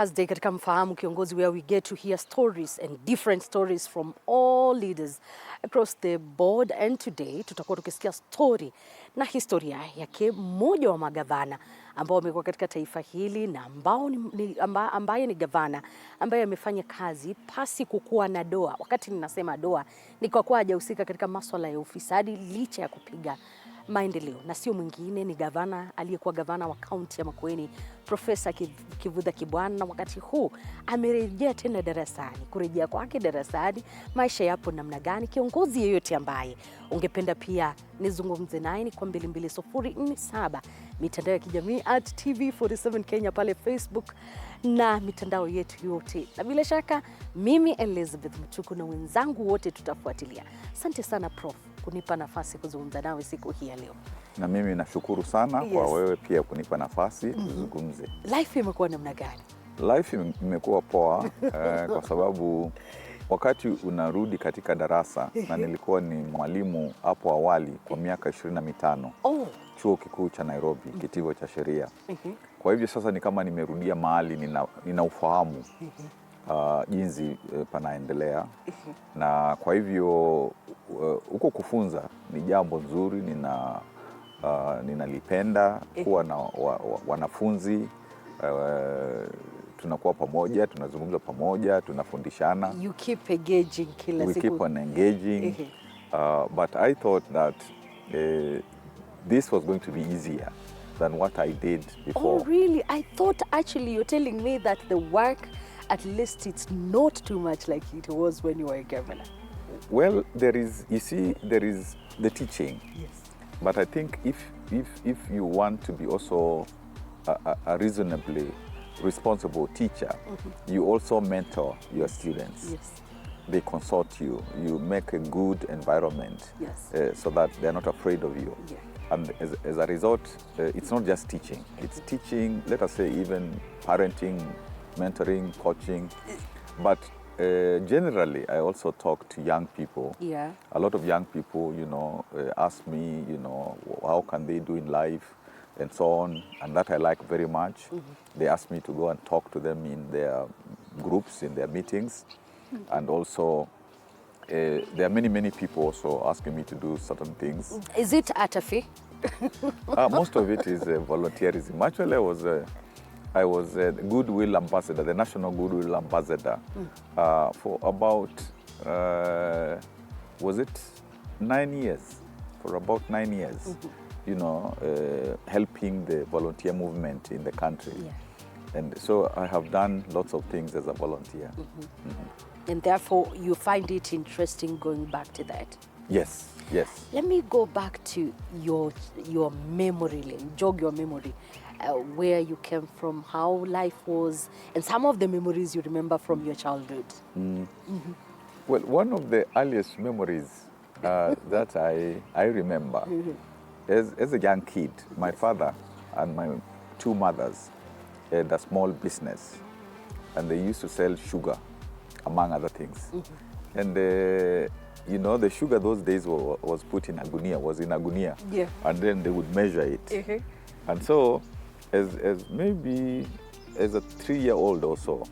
Thursday katika Mfahamu Kiongozi, where we get to hear stories and different stories from all leaders across the board, and today tutakuwa tukisikia story na historia yake mmoja wa magavana ambao wamekuwa katika taifa hili na ambaye ni gavana ambaye amefanya kazi pasi kukuwa na doa. Wakati ninasema doa ni kwa kuwa hajahusika katika masuala ya ufisadi licha ya kupiga maendeleo, na sio mwingine ni gavana aliyekuwa gavana wa kaunti ya Makueni, Profesa Kivutha Kibwana, na wakati huu amerejea tena darasani. Kurejea kwake darasani, maisha yapo namna gani? Kiongozi yeyote ambaye ungependa pia nizungumze naye ni kwa 22047 mitandao ya kijamii @TV47 Kenya pale Facebook na mitandao yetu yote, na bila shaka mimi Elizabeth Mtuku na wenzangu wote tutafuatilia. Asante sana Prof kunipa nafasi kuzungumza nawe siku hii ya leo. Na mimi nashukuru sana kwa wewe pia kunipa nafasi tuzungumze. Life imekuwa namna gani? Life imekuwa poa kwa sababu wakati unarudi katika darasa na nilikuwa ni mwalimu hapo awali kwa miaka 25. Chuo kikuu cha Nairobi, kitivo cha sheria. Kwa hivyo sasa ni kama nimerudia mahali nina ufahamu jinsi panaendelea, na kwa hivyo huko kufunza ni jambo nzuri, ninalipenda kuwa na wanafunzi, tunakuwa pamoja, tunazungumza pamoja, tunafundishana. You keep engaging kila siku. We keep on engaging. But I thought that this was going to be easier than what I did before. Oh really? I thought actually you're telling me that the work, at least it's not too much like it was when you were a governor. Well, there is the teaching. Yes. But I think if you want to be also a reasonably responsible teacher, you also mentor your students. Yes. They consult you. You make a good environment. Yes. So that they're not afraid of you. Yeah. And as a result, it's not just teaching. It's teaching, let us say, even parenting, mentoring, coaching. But generally, I also talk to young people. Yeah. A lot of young people, ask me, how can they do in life and so on. And that I like very much. They ask me to go and talk to them in their groups, in their meetings. And also, there are many people also asking me to do certain things. Is it at a fee? Most of it is volunteerism. Actually, I was a Goodwill Ambassador, the National Goodwill Ambassador, for about, was it 9 years? For about 9 years, helping the volunteer movement in the country. Yeah. And so I have done lots of things as a volunteer. And therefore, you find it interesting going back to that? Yes, yes. Let me go back to your memory lane, jog your memory, where you came from, how life was, and some of the memories you remember from your childhood. Well, one of the earliest memories that I remember, as a young kid, my father and my two mothers had a small business, and they used to sell sugar, among other things. And the sugar those days was put in a gunia, Yeah. and then they would measure it. And so, as maybe as a 3-year-old or so,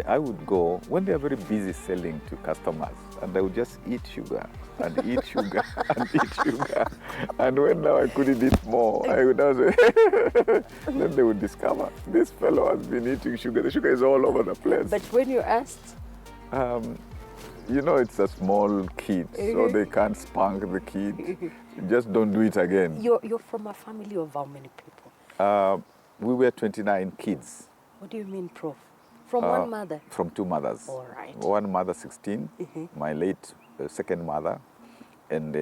I would go when they are very busy selling to customers, and I would just eat sugar and eat sugar and eat sugar. And when now I couldn't eat more, I would also then they would discover this fellow has been eating sugar. The sugar is all over the place. But when you asked? It's a small kid, so they can't spank the kid. Just don't do it again. You're from a family of how many people? We were 29 kids. What do you mean, Prof? From one mother? From two mothers. All right. One mother, 16, my late second mother, and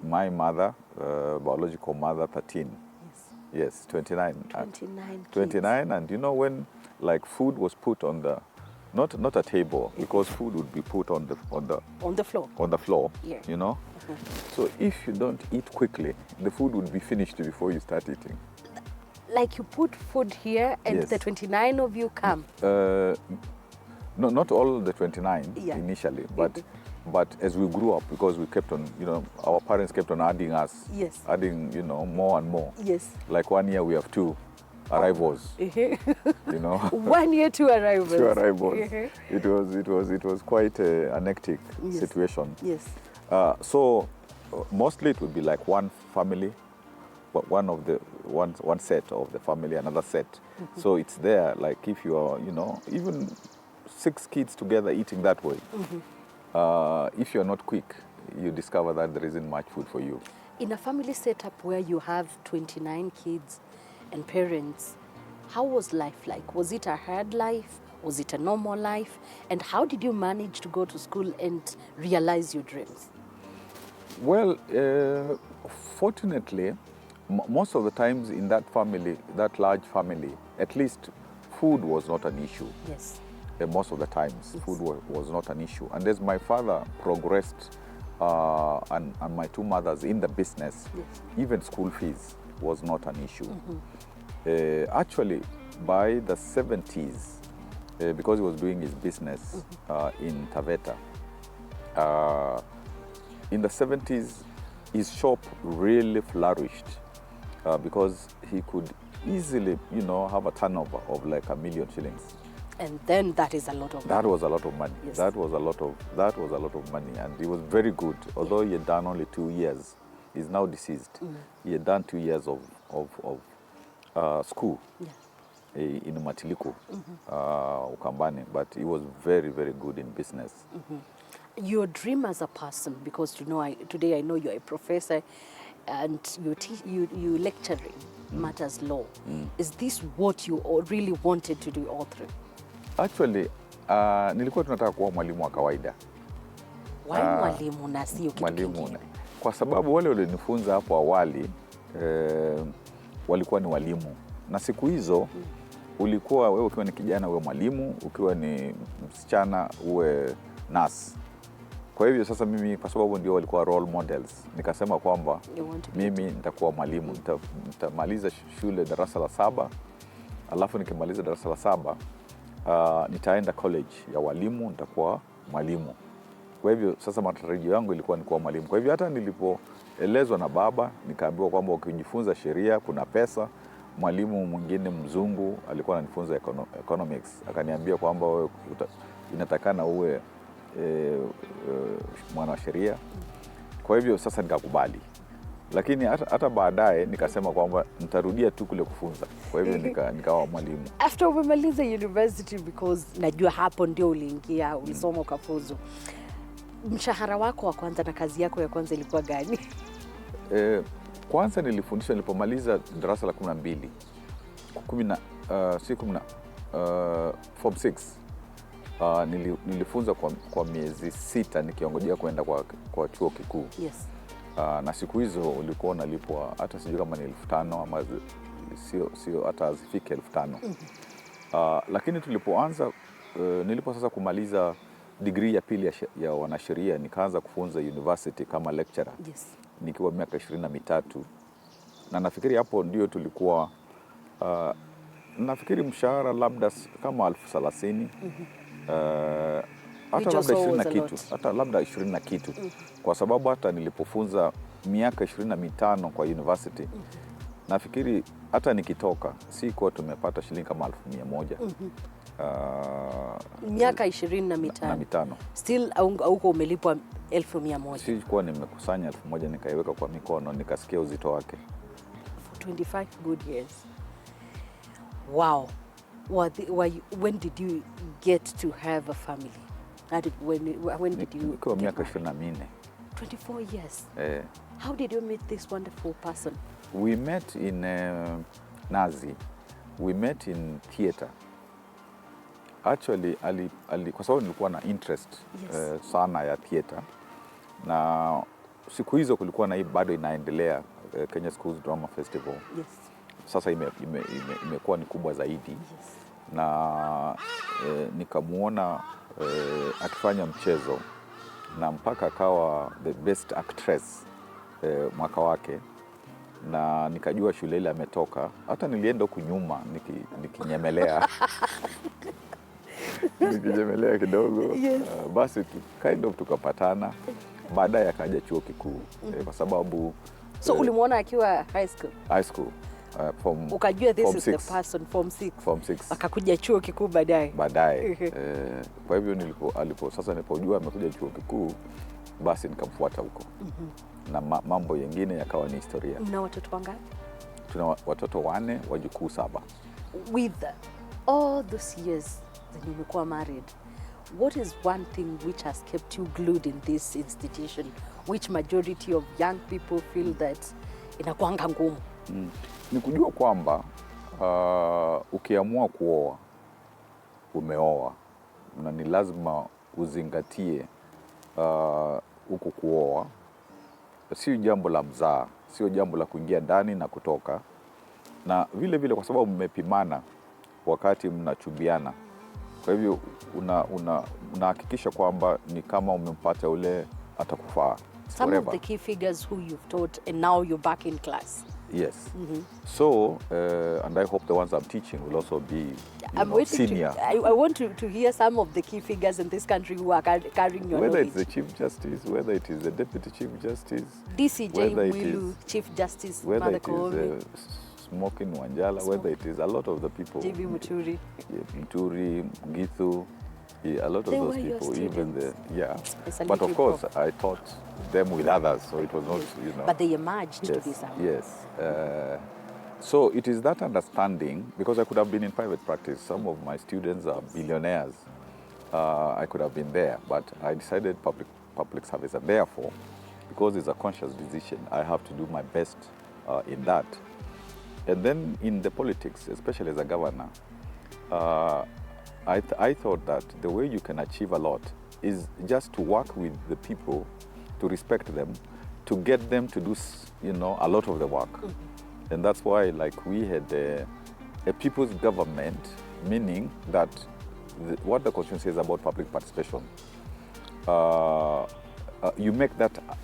my mother, biological mother, 13. Yes, 29. 29, and when food was put on the, not a table, because food would be put on the floor. On the floor, yeah. So if you don't eat quickly, the food would be finished before you start eating. Like you put food here and Yes. the 29 of you come? No, not all the 29 initially, but as we grew up, because we kept on, our parents kept on adding us, Yes. adding, more and more. Yes. Like one year we have 2, arrivals. You know, 1 year, 2 arrivals. 2 arrivals. It was quite an hectic situation. Yes. So mostly it would be like one family, but one set of the family, another set. So it's there, like if you are, you know, even 6 kids together eating that way. If you're not quick, you discover that there isn't much food for you. In a family setup where you have 29 kids and parents, how was life like? Was it a hard life? Was it a normal life? And how did you manage to go to school and realize your dreams? Well, fortunately, most of the times in that family, that large family, at least food was not an issue. Yes. Most of the times, food was not an issue. And as my father progressed and my 2 mothers in the business, even school fees was not an issue. Actually, by the 70s, because he was doing his business in Taveta, in the 70s, his shop really flourished because he could easily, you know, have a turnover of like 1 million shillings. And then that is a lot of money. That was a lot of money. Yes. That was a lot of money, and he was very good. Although he had done only 2 years, he's now deceased. He had done 2 years of school in Matiliku, Ukambani, but he was very, very good in business. Your dream as a person, because you know, today I know you're a professor and you lecturing matters law. Is this what you really wanted to do all through? Actually, nilikuwa tunataka kuwa mwalimu wa kawaida. Why mwalimu na sio kitu kingine? Kwa sababu wale walionifunza hapo awali walikuwa ni walimu. Na siku hizo ulikuwa wewe ukiwa ni kijana uwe mwalimu, ukiwa ni msichana uwe nurse. Kwa hivyo sasa mimi, kwa sababu ndio walikuwa role models, nikasema kwamba mimi nitakuwa mwalimu. Nitamaliza shule darasa la 7, alafu nikimaliza darasa la 7 nitaenda college ya walimu, nitakuwa mwalimu. Kwa hivyo sasa matarajio yangu ilikuwa ni kuwa mwalimu. Kwa hivyo hata nilipoelezwa na baba, nikaambiwa kwamba ukijifunza sheria kuna pesa. Mwalimu mwingine mzungu alikuwa ananifunza economics, akaniambia kwamba wewe inatakana uwe mwana wa sheria. Kwa hivyo sasa nikakubali. Lakini hata baadaye nikasema kwamba nitarudia tu kule kufunza. Kwa hivyo nikawa mwalimu. After umemaliza university, because najua hapo ndio uliingia, ulisoma ukafuzu. Mshahara wako wa kwanza na kazi yako ya kwanza ilikuwa gani? Kwanza nilifundisha nilipomaliza darasa la 12. Form 6. Nilifunza kwa miezi 6 nikiongojea kwenda kwa chuo kikuu. Yes. Na siku hizo ulikuwa unalipwa hata sijui kama ni 5,000 ama sio hata zifike 5,000. Lakini tulipoanza nilipo sasa kumaliza degree ya pili ya wanasheria, nikaanza kufunza university kama lecturer. Yes. Nikiwa miaka 23. Na nafikiri hapo ndio tulikuwa nafikiri mshahara labda kama 30,000. Hata labda 20 na kitu, hata labda 20 na kitu. Kwa sababu hata nilipofunza miaka 25 kwa university, nafikiri hata nikitoka sikuwa tumepata shilingi kama 1,100. Miaka 25. Still huko umelipwa 1,100. Sikuwa nimekusanya 1,100 nikaiweka kwa mikono, nikasikia uzito wake. For 25 good years. Wow. When did you get to have a family? When did you? Kwa miaka 24. 24 years. How did you meet this wonderful person? We met in Nazi. We met in theater. Actually, kwa sababu nilikuwa na interest sana ya theater. Na siku hizo kulikuwa na hii bado inaendelea Kenya Schools Drama Festival. Yes. Sasa imekuwa ni kubwa zaidi. Yes. Na nikamuona akifanya mchezo na mpaka akawa the best actress mwaka wake, na nikajua shule ile ametoka. Hata nilienda huku nyuma nikinyemelea nikinyemelea kidogo. Yes. Basi kind of tukapatana. Baadaye akaja chuo kikuu kwa sababu So ulimuona akiwa high school? High school. Ukajua this form is six. the person form 6. Form 6. Akakuja chuo kikuu baadaye. Kwa hivyo sasa nilipojua amekuja chuo kikuu, basi nikamfuata huko. Na mambo yengine yakawa ni historia. Mna watoto wangapi? Tuna watoto 4, wajukuu 7. With all those years that you were married, what is one thing which has kept you glued in this institution, which majority of young people feel that inakuanga ngumu? Ni kujua kwamba ukiamua kuoa, umeoa, na ni lazima uzingatie huku kuoa. Sio jambo la mzaa, sio jambo la kuingia ndani na kutoka. Na vile vile kwa sababu mmepimana wakati mnachubiana. Kwa hivyo unahakikisha kwamba ni kama umempata ule atakufaa. Some of the key figures who you've taught and now you're back in class. Yes. So, and I hope the ones I'm teaching will also be senior. I want to hear some of the key figures in this country who are carrying your whether knowledge. It's the Chief Justice, whether it is the Deputy Chief Justice, DCJ Mwilu, Chief Justice whether it is Smoking Wanjala, whether it is a lot of the people. JB Muturi. Muturi, Githu, a lot of those people, even but of course I taught them with others, so it was not, But they emerged to be someone. Yes. So it is that understanding, because I could have been in private practice. Some of my students are billionaires. I could have been there, but I decided public service, and therefore, because it's a conscious decision, I have to do my best in that. And then in the politics, especially as a governor, I thought that the way you can achieve a lot is just to work with the people, to respect them, to get them to do, a lot of the work. And that's why, like, we had a people's government, meaning that what the Constitution says about public participation,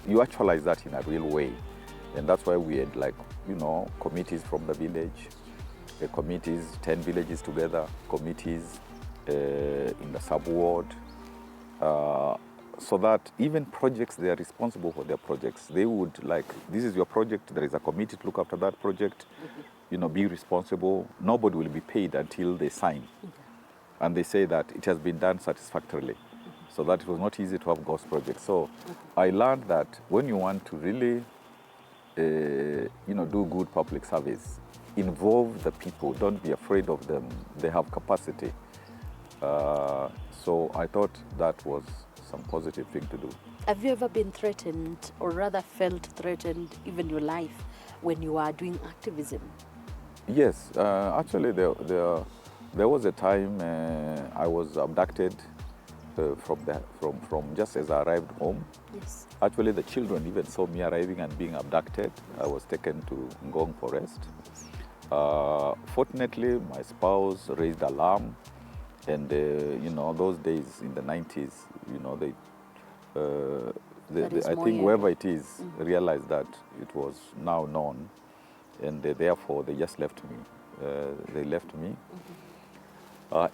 you actualize that in a real way. And that's why we had, like, committees from the village, committees, 10 villages together, committees in the sub-ward, so that even projects, they are responsible for their projects. They would, like, this is your project, there is a committee to look after that project, be responsible. Nobody will be paid until they sign. And they say that it has been done satisfactorily. So that it was not easy to have ghost projects. So I learned that when you want to really, do good public service, involve the people. Don't be afraid of them. They have capacity. So I thought that was some positive thing to do. Have you ever been threatened, or rather felt threatened, even your life, when you are doing activism? Yes, actually there was a time I was abducted from just as I arrived home. Yes. Actually, the children even saw me arriving and being abducted. I was taken to Ngong Forest. Fortunately, my spouse raised alarm, and those days in the 90s, I think whoever it is realized that it was now known, and therefore they just left me. They left me.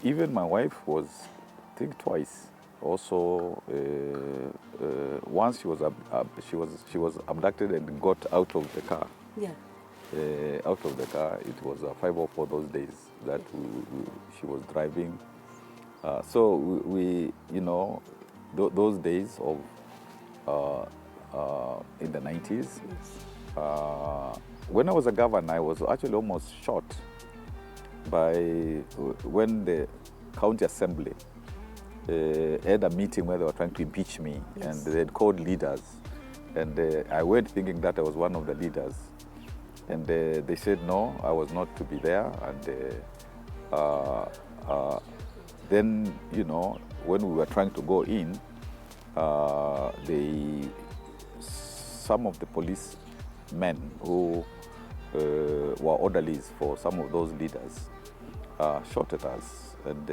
Even my wife was, I think, twice. Also, once she was abducted and got out of the car. Yeah. Out of the car, it was 504 those days that she was driving. So we those days of in the 90s. Yes. When I was a governor, I was actually almost shot by when the county assembly had a meeting where they were trying to impeach me. Yes. And they had called leaders, and I went thinking that I was one of the leaders, and they said no, I was not to be there. And then when we were trying to go in, some of the police men who were orderlies for some of those leaders shot at us, and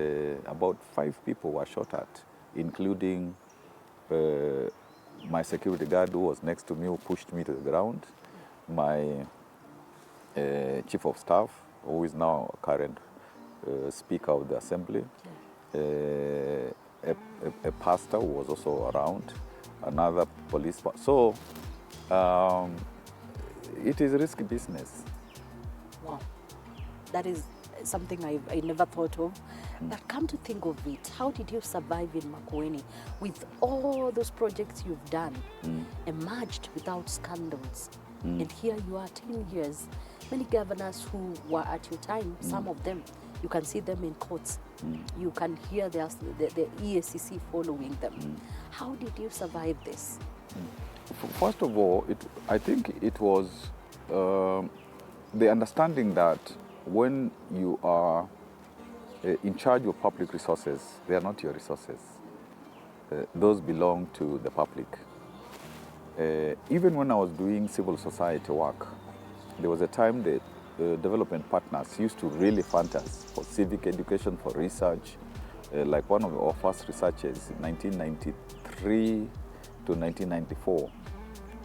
about 5 people were shot at, including my security guard who was next to me, who pushed me to the ground, my chief of staff, who is now current speaker of the assembly, a pastor who was also around, another police. So it is risky business. Wow. That is something I never thought of. But come to think of it, how did you survive in Makueni with all those projects you've done, emerged without scandals? And here you are, 10 years. Many governors who were at your time, some of them, you can see them in courts. You can hear the EACC following them. How did you survive this? First of all, I think it was the understanding that when you are in charge of public resources, they are not your resources. Those belong to the public. Even when I was doing civil society work, there was a time that development partners used to really fund us for civic education, for research. Like one of our first researches in 1993 to 1994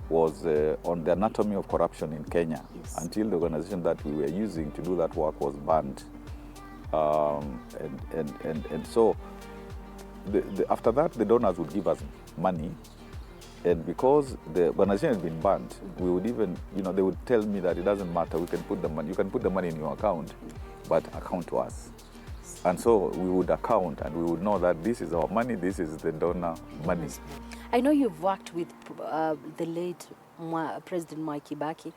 was on the anatomy of corruption in Kenya, until the organization that we were using to do that work was banned. And so after that, the donors would give us money. And because the organization had been banned, we would even, they would tell me that it doesn't matter, we can put the money, you can put the money in your account, but account to us. And so we would account and we would know that this is our money, this is the donor money. I know you've worked with the late President Mwai Kibaki.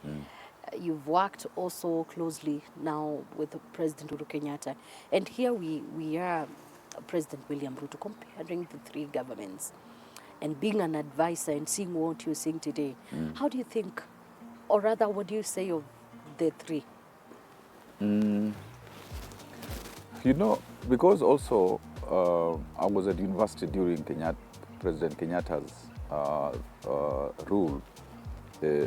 You've worked also closely now with President Uhuru Kenyatta. And here we are, President William Ruto, comparing the three governments and being an advisor and seeing what you're seeing today. How do you think, or rather, what do you say of the three? Because also I was at university during President Kenyatta's rule,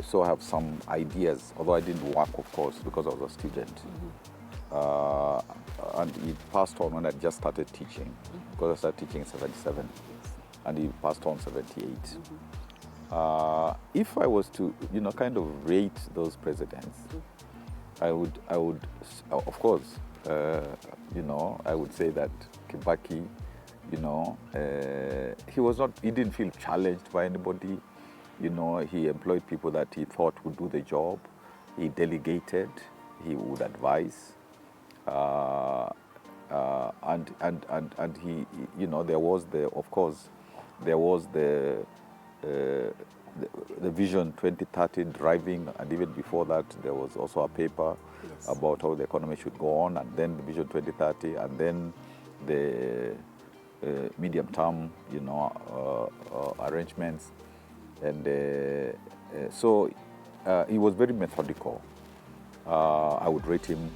so I have some ideas, although I didn't work, of course, because I was a student. And it passed on when I just started teaching, because I started teaching in 77, and it passed on 78. If I was to, kind of rate those presidents, I would, of course, I would say that Kibaki, he didn't feel challenged by anybody. He employed people that he thought would do the job. He delegated, he would advise. And he, there was the Vision 2030 driving, and even before that, there was also a paper about how the economy should go on, and then the Vision 2030, and then the medium-term, arrangements. And so he was very methodical. I would rate him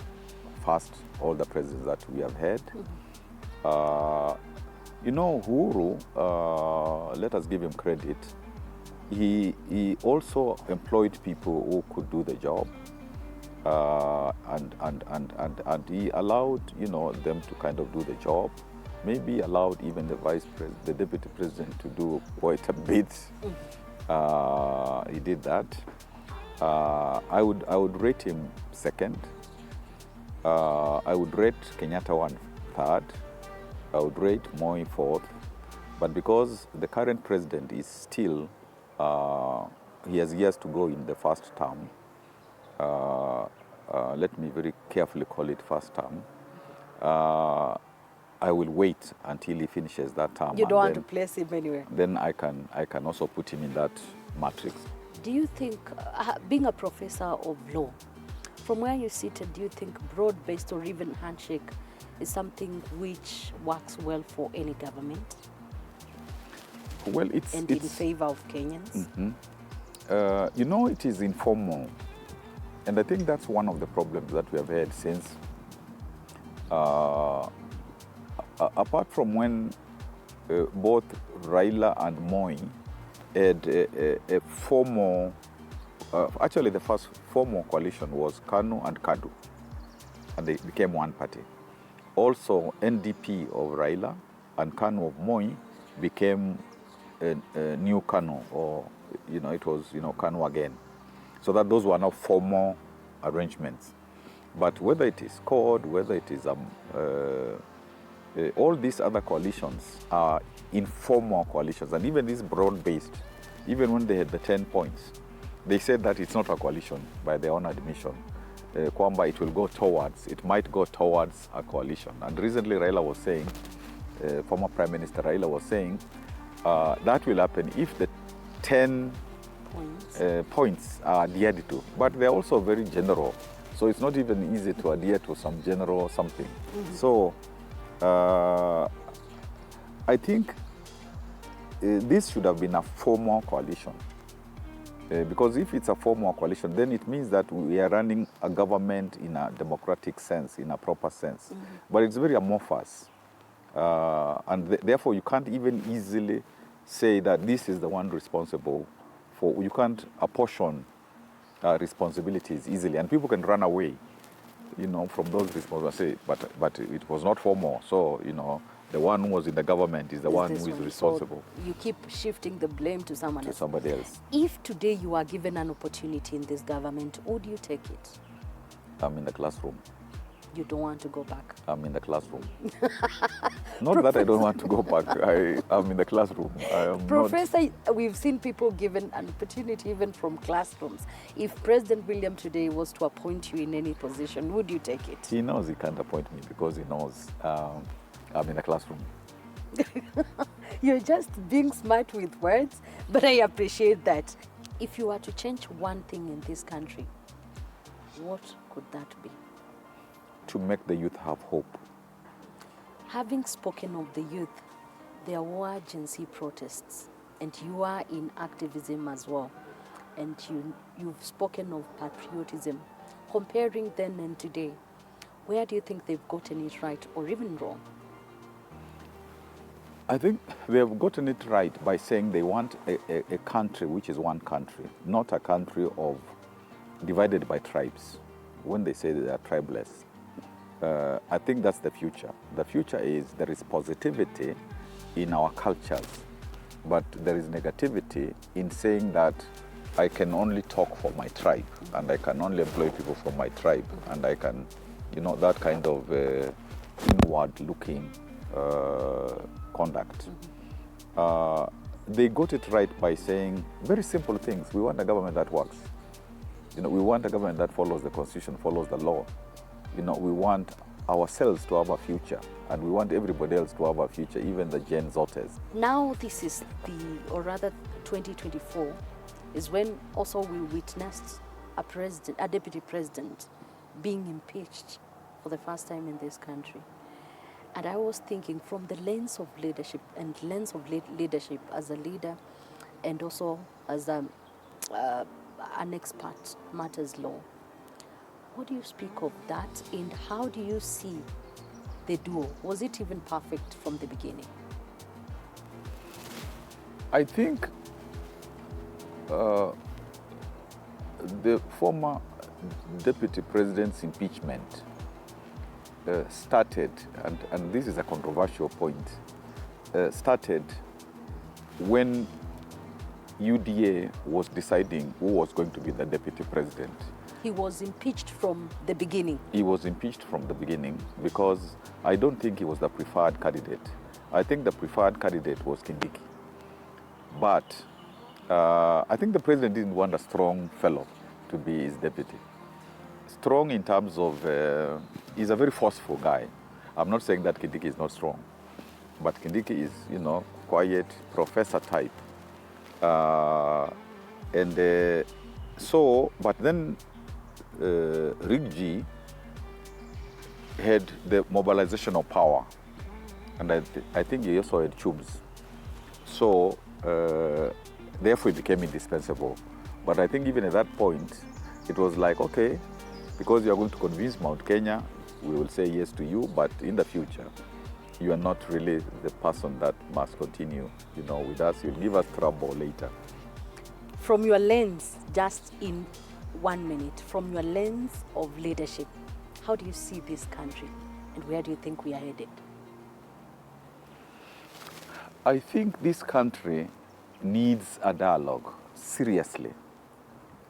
first, all the presidents that we have had. Uhuru, let us give him credit. He also employed people who could do the job, and he allowed them to kind of do the job. Maybe allowed even the deputy president to do quite a bit. He did that. I would rate him second. I would rate Kenyatta third. I would rate Moi fourth. But because the current president is still, he has years to go in the first term, let me very carefully call it first term, I will wait until he finishes that term. You don't want to place him anywhere? Then I can also put him in that matrix. Do you think, being a professor of law, from where you sit, do you think broad-based or even handshake is something which works well for any government? Well, it's in favor of Kenyans? It is informal. And I think that's one of the problems that we have had since, apart from when both Raila and Moi had a formal, actually the first formal coalition was KANU and KADU, and they became one party. Also, NDP of Raila and KANU of Moi became a new KANU, or it was KANU again. So that those were now formal arrangements. But whether it is CORD, whether it is all these other coalitions are informal coalitions, and even these broad-based, even when they had the 10 points, they said that it's not a coalition by their own admission. kwamba it might go towards a coalition. And recently Raila was saying, former Prime Minister Raila was saying, that will happen if the 10 points are adhered to. But they're also very general. So it's not even easy to adhere to some general something. So I think this should have been a formal coalition. Because if it's a formal coalition, then it means that we are running a government in a democratic sense, in a proper sense. But it's very amorphous. And therefore, you can't even easily say that this is the one responsible for. You can't apportion responsibilities easily. And people can run away, from those responsibilities. But it was not formal. So, the one who was in the government is the one who is responsible. So you keep shifting the blame to someone else. To somebody else. If today you are given an opportunity in this government, would you take it? I'm in the classroom. You don't want to go back? I'm in the classroom. Not that I don't want to go back. I'm in the classroom. Professor, we've seen people given an opportunity even from classrooms. If President William today was to appoint you in any position, would you take it? He knows he can't appoint me because he knows I'm in the classroom. You're just being smart with words, but I appreciate that. If you were to change one thing in this country, what could that be? To make the youth have hope. Having spoken of the youth, there were Gen Z protests, and you are in activism as well. And you've spoken of patriotism. Comparing then and today, where do you think they've gotten it right or even wrong? I think they've gotten it right by saying they want a country which is one country, not a country divided by tribes. When they say they are tribeless, I think that's the future. The future is there is positivity in our cultures, but there is negativity in saying that I can only talk for my tribe and I can only employ people from my tribe and I can, that kind of inward-looking conduct. They got it right by saying very simple things. We want a government that works. We want a government that follows the constitution, follows the law. We want ourselves to have a future, and we want everybody else to have a future, even the Gen Zotes. Now this is 2024, is when also we witnessed a deputy president being impeached for the first time in this country. And I was thinking from the lens of leadership leadership as a leader and also as an expert matters law. What do you speak of that, and how do you see the duo? Was it even perfect from the beginning? I think the former deputy president's impeachment started, and this is a controversial point, started when UDA was deciding who was going to be the deputy president. He was impeached from the beginning. He was impeached from the beginning because I don't think he was the preferred candidate. I think the preferred candidate was Kindiki. But I think the president didn't want a strong fellow to be his deputy. Strong in terms of, he's a very forceful guy. I'm not saying that Kindiki is not strong, but Kindiki is, quiet, professor type. But then Rigji had the mobilization of power, and I think he also had tubes. So therefore it became indispensable. But I think even at that point, it was like, okay, because you are going to convince Mount Kenya, we will say yes to you, but in the future, you are not really the person that must continue, with us. You'll give us trouble later. From your lens, just in 1 minute, from your lens of leadership, how do you see this country and where do you think we are headed? I think this country needs a dialogue, seriously,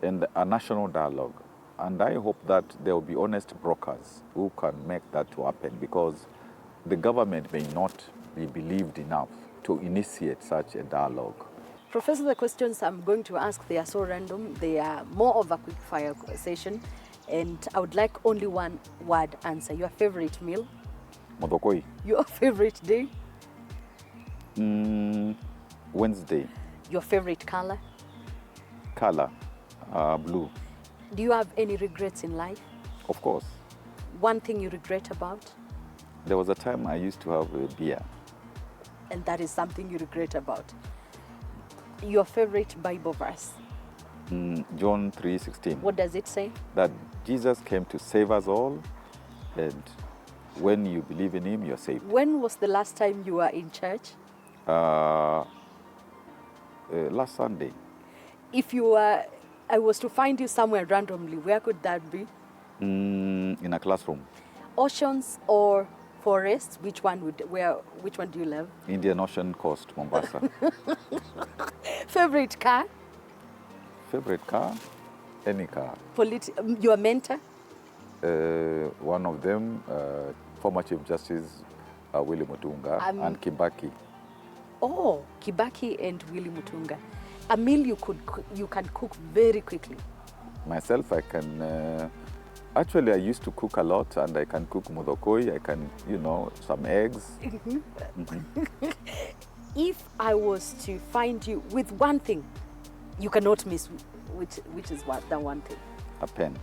and a national dialogue. And I hope that there will be honest brokers who can make that to happen, because the government may not be believed enough to initiate such a dialogue. Professor, the questions I'm going to ask, they are so random. They are more of a quick fire session. And I would like only one word answer. Your favorite meal? Modokoi. Your favorite day? Wednesday. Your favorite color? Color. Blue. Do you have any regrets in life? Of course. One thing you regret about? There was a time I used to have a beer. And that is something you regret about. Your favorite Bible verse? John 3:16. What does it say? That Jesus came to save us all, and when you believe in him, you're saved. When was the last time you were in church? Last Sunday. If I was to find you somewhere randomly, where could that be? In a classroom. Oceans or forests? Which one do you love? Indian Ocean coast, Mombasa. Favorite car? Favorite car? Any car. Your mentor? One of them, former Chief Justice Willy Mutunga and Kibaki. Oh, Kibaki and Willy Mutunga. A meal you can cook very quickly. Myself, I can. Actually, I used to cook a lot, and I can cook mudokoi. I can, some eggs. If I was to find you with one thing you cannot miss, which is the one thing? A pen.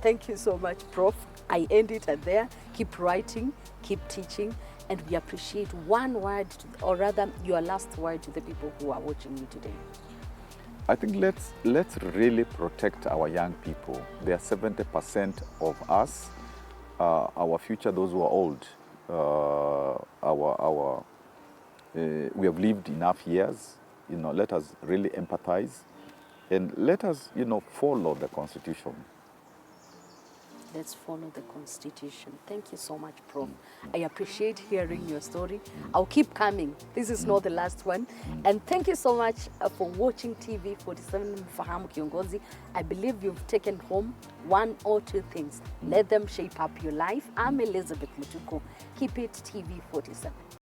Thank you so much, Prof. I end it at there. Keep writing, keep teaching, and we appreciate one word, or rather your last word to the people who are watching you today. I think let's really protect our young people. They are 70% of us, our future, those who are old. We have lived enough years. Let us really empathize, and let us, follow the Constitution. Let's follow the Constitution. Thank you so much, Prof. I appreciate hearing your story. I'll keep coming. This is not the last one. And thank you so much for watching TV 47 Mfahamu Kiongozi. I believe you've taken home one or two things. Let them shape up your life. I'm Elizabeth Mutuku. Keep it TV 47.